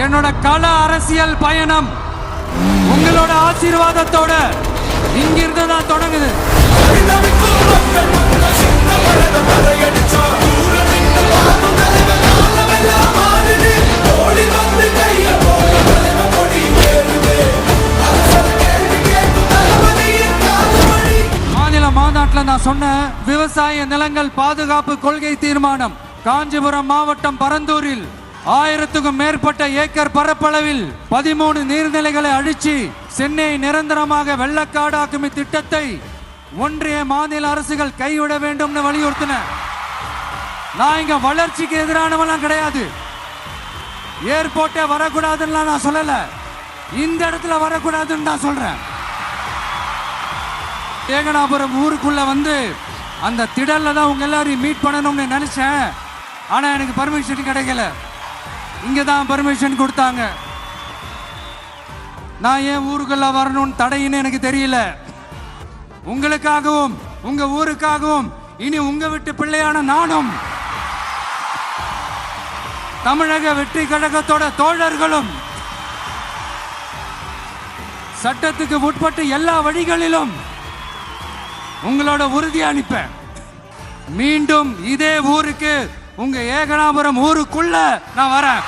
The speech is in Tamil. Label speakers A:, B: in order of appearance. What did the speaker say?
A: என்னோட கள அரசியல் பயணம் உங்களோட ஆசீர்வாதத்தோட இங்கிருந்து தான் தொடங்குது. மாநில மாநாட்டில் நான் சொன்ன விவசாய நிலங்கள் பாதுகாப்பு கொள்கை தீர்மானம் காஞ்சிபுரம் மாவட்டம் பரந்தூரில் 1000க்கும் மேற்பட்ட ஏக்கர் பரப்பளவில் 13 நீர்நிலைகளை அழிச்சு சென்னையை நிரந்தரமாக வெள்ளக்காடாக்கும் திட்டத்தை ஒன்றிய மாநில அரசுகள் கைவிட வேண்டும் வலியுறுத்தின. நான் இங்க வளர்ச்சிக்கு எதிரானவெல்லாம் கிடையாது. ஏர்போர்ட்டே வரக்கூடாதுன்னு நான் சொல்லல, இந்த இடத்துல வரக்கூடாதுன்னு நான் சொல்றேன். ஏகனாபுரம் ஊருக்குள்ள வந்து அந்த திடல்ல தான் உங்க எல்லாரையும் மீட் பண்ணணும்னு நினைச்சேன். ஆனா எனக்கு பர்மிஷன் கிடைக்கல. இங்க தான் பர்மிஷன் கொடுத்தாங்க. நான் ஏன் ஊருக்குள்ள வரணும்னு தடையின்னு எனக்கு தெரியல. உங்களுக்காகவும் உங்க ஊருக்காகவும் இனி உங்க வீட்டு பிள்ளையான நானும் தமிழக வெற்றி கழகத்தோட தோழர்களும் சட்டத்துக்கு உட்பட்டு எல்லா வழிகளிலும் உங்களோட உறுதி அளிப்பேன். மீண்டும் இதே ஊருக்கு உங்க ஏகனாபுரம் ஊருக்குள்ள நான் வரேன்.